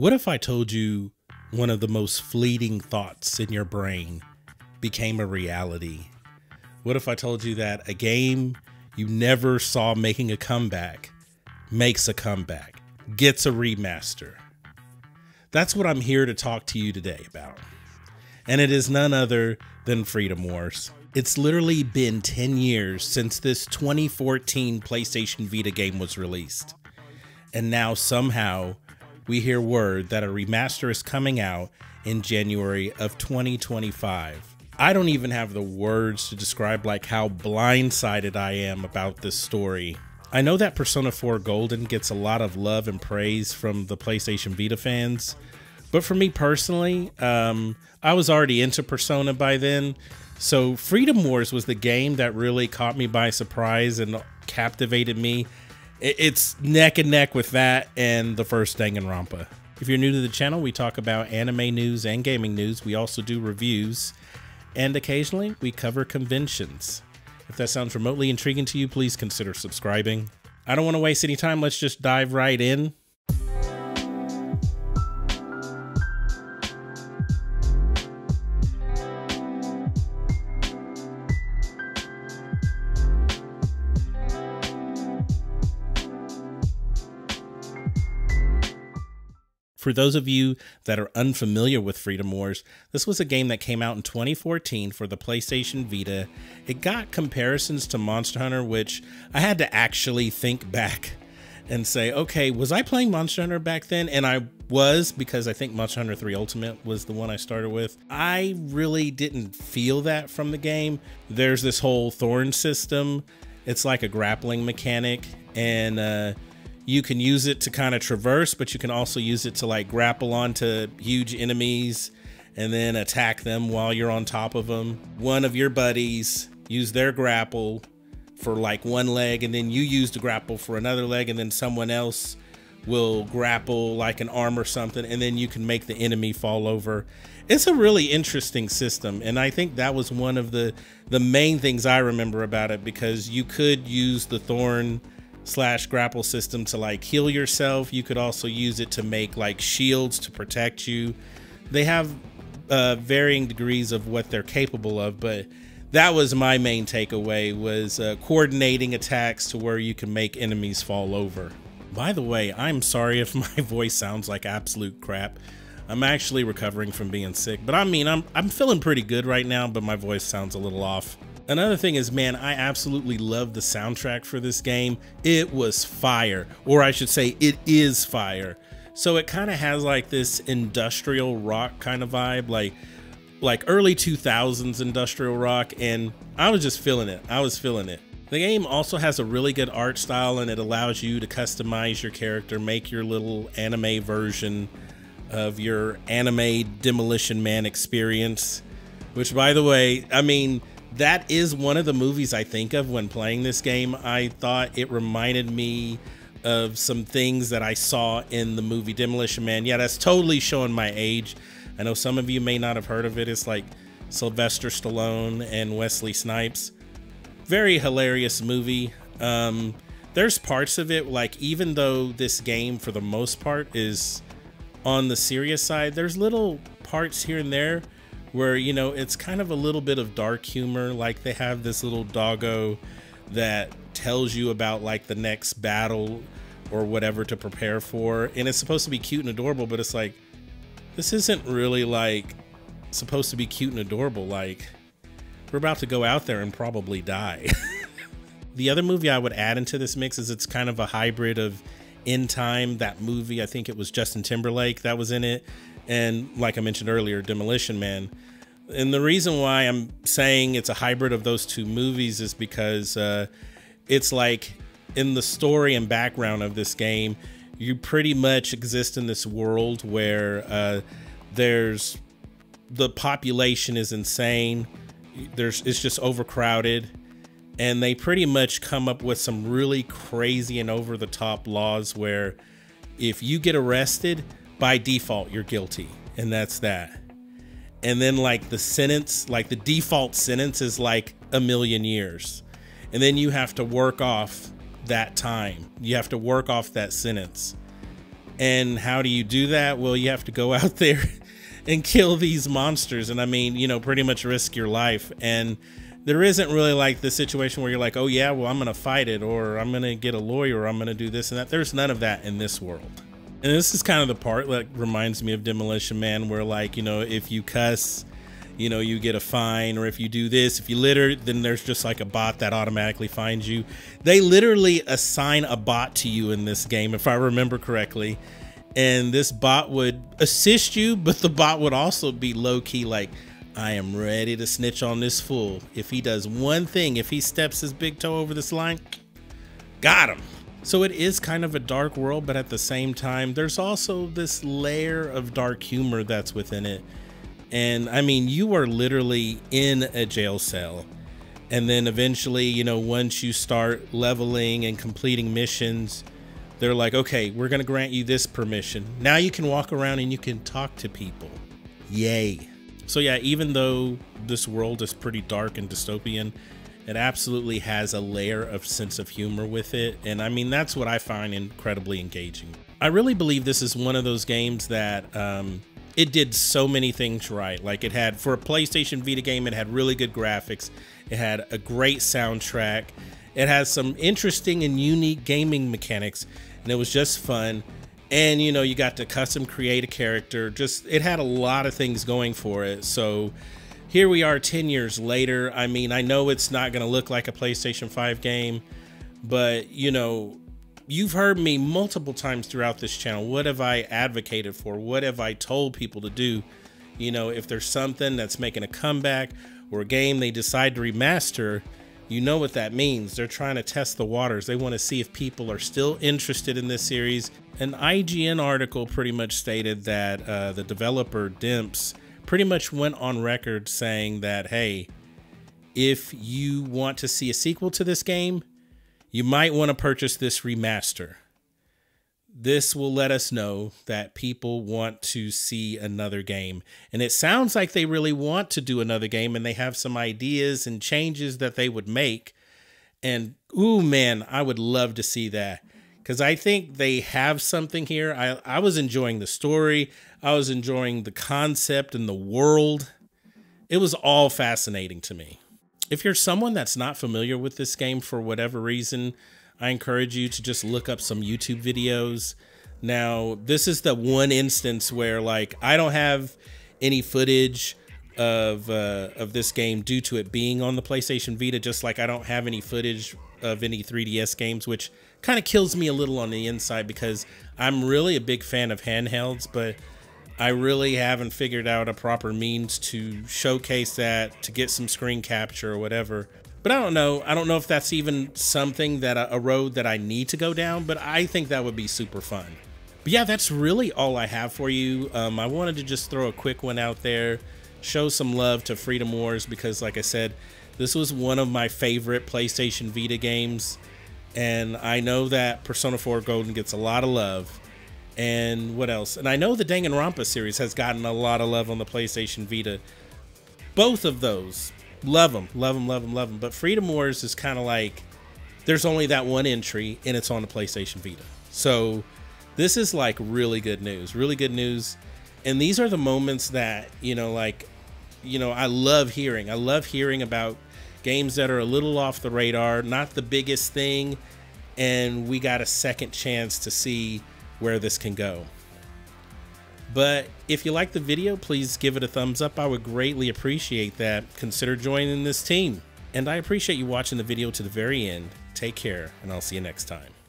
What if I told you one of the most fleeting thoughts in your brain became a reality? What if I told you that a game you never saw making a comeback makes a comeback, gets a remaster? That's what I'm here to talk to you today about. And it is none other than Freedom Wars. It's literally been 10 years since this 2014 PlayStation Vita game was released. And now somehow we hear word that a remaster is coming out in January of 2025. I don't even have the words to describe how blindsided I am about this story. I know that Persona 4 Golden gets a lot of love and praise from the PlayStation Vita fans, but for me personally, I was already into Persona by then, so Freedom Wars was the game that really caught me by surprise and captivated me. It's neck and neck with that and the first Danganronpa. If you're new to the channel, we talk about anime news and gaming news. We also do reviews, and occasionally we cover conventions. If that sounds remotely intriguing to you, please consider subscribing. I don't want to waste any time. Let's just dive right in. For those of you that are unfamiliar with Freedom Wars, this was a game that came out in 2014 for the PlayStation Vita. It got comparisons to Monster Hunter, which I had to actually think back and say, okay, was I playing Monster Hunter back then? And I was, because I think Monster Hunter 3 Ultimate was the one I started with. I really didn't feel that from the game. There's this whole thorn system. It's like a grappling mechanic, and you can use it to kind of traverse, but you can also use it to grapple onto huge enemies and then attack them while you're on top of them. One of your buddies use their grapple for one leg, and then you use the grapple for another leg, and then someone else will grapple an arm or something, and then you can make the enemy fall over. It's a really interesting system, and I think that was one of the main things I remember about it, because you could use the thorn / grapple system to heal yourself. You could also use it to make shields to protect you. They have varying degrees of what they're capable of, but that was my main takeaway, was coordinating attacks to where you can make enemies fall over. By the way, I'm sorry if my voice sounds like absolute crap. I'm actually recovering from being sick, but I mean, I'm feeling pretty good right now, but my voice sounds a little off. Another thing is, man, I absolutely love the soundtrack for this game. It was fire, or I should say it is fire. So it kind of has this industrial rock kind of vibe, like early 2000s industrial rock, and I was just feeling it. I was feeling it. The game also has a really good art style, and it allows you to customize your character, make your little anime version of your anime Demolition Man experience, which, by the way, I mean, that is one of the movies I think of when playing this game. I thought it reminded me of some things that I saw in the movie Demolition Man. Yeah, that's totally showing my age. I know some of you may not have heard of it. It's Sylvester Stallone and Wesley Snipes. Very hilarious movie. There's parts of it, even though this game for the most part is on the serious side, there's little parts here and there where, you know, it's kind of a little bit of dark humor. They have this little doggo that tells you about the next battle or whatever to prepare for, and it's supposed to be cute and adorable, but it's this isn't really supposed to be cute and adorable. We're about to go out there and probably die. The other movie I would add into this mix is it's kind of a hybrid of In Time, that movie. I think it was Justin Timberlake that was in it, and like I mentioned earlier, Demolition Man. And the reason why I'm saying it's a hybrid of those two movies is because it's in the story and background of this game, you pretty much exist in this world where the population is insane. It's just overcrowded, and they pretty much come up with some really crazy and over the top laws where if you get arrested, by default you're guilty, and that's that. And then the sentence, the default sentence is 1,000,000 years, and then you have to work off that time. You have to work off that sentence. And how do you do that? Well, you have to go out there and kill these monsters. And I mean, you know, pretty much risk your life. And there isn't really like the situation where you're like, oh yeah, well, I'm going to fight it, or I'm going to get a lawyer, or I'm going to do this and that. There's none of that in this world. And this is kind of the part that reminds me of Demolition Man, where like, you know, if you cuss, you know, you get a fine, or if you do this, if you litter, then there's just like a bot that automatically finds you. They literally assign a bot to you in this game, if I remember correctly. And this bot would assist you, but the bot would also be low-key like, I am ready to snitch on this fool. If he does one thing, if he steps his big toe over this line, got him. So it is kind of a dark world, but at the same time, there's also this layer of dark humor that's within it. And I mean, you are literally in a jail cell. And then eventually, you know, once you start leveling and completing missions, they're like, okay, we're going to grant you this permission. Now you can walk around and you can talk to people. Yay. So yeah, even though this world is pretty dark and dystopian, it absolutely has a layer of sense of humor with it. And I mean, that's what I find incredibly engaging. I really believe this is one of those games that it did so many things right. Like it had, for a PlayStation Vita game, it had really good graphics. It had a great soundtrack. It has some interesting and unique gaming mechanics, and it was just fun. And, you know, you got to custom create a character. Just, it had a lot of things going for it. So here we are 10 years later. I mean, I know it's not going to look like a PlayStation 5 game, but, you know, you've heard me multiple times throughout this channel. What have I advocated for? What have I told people to do? You know, if there's something that's making a comeback or a game they decide to remaster, you know what that means. They're trying to test the waters. They want to see if people are still interested in this series. An IGN article pretty much stated that the developer Dimps pretty much went on record saying that, hey, if you want to see a sequel to this game, you might want to purchase this remaster. This will let us know that people want to see another game. And it sounds like they really want to do another game, and they have some ideas and changes that they would make. And, ooh, man, I would love to see that, because I think they have something here. I was enjoying the story. I was enjoying the concept and the world. It was all fascinating to me. If you're someone that's not familiar with this game for whatever reason, I encourage you to just look up some YouTube videos. Now, this is the one instance where, like, I don't have any footage of this game due to it being on the PlayStation Vita, just like I don't have any footage of any 3DS games, which kind of kills me a little on the inside, because I'm really a big fan of handhelds, but I really haven't figured out a proper means to showcase that, to get some screen capture or whatever. But I don't know. I don't know if that's even something that a road that I need to go down, but I think that would be super fun. But yeah, that's really all I have for you. I wanted to just throw a quick one out there, show some love to Freedom Wars, because like I said, this was one of my favorite PlayStation Vita games. And I know that Persona 4 Golden gets a lot of love. And what else? And I know the Danganronpa series has gotten a lot of love on the PlayStation Vita. Both of those. Love them, love them, love them, love them. But Freedom Wars is kind of like, there's only that one entry and it's on the PlayStation Vita. So this is like really good news, really good news. And these are the moments that, you know, like, you know, I love hearing. I love hearing about games that are a little off the radar, not the biggest thing. And we got a second chance to see where this can go. But if you like the video, please give it a thumbs up. I would greatly appreciate that. Consider joining this team. And I appreciate you watching the video to the very end. Take care, and I'll see you next time.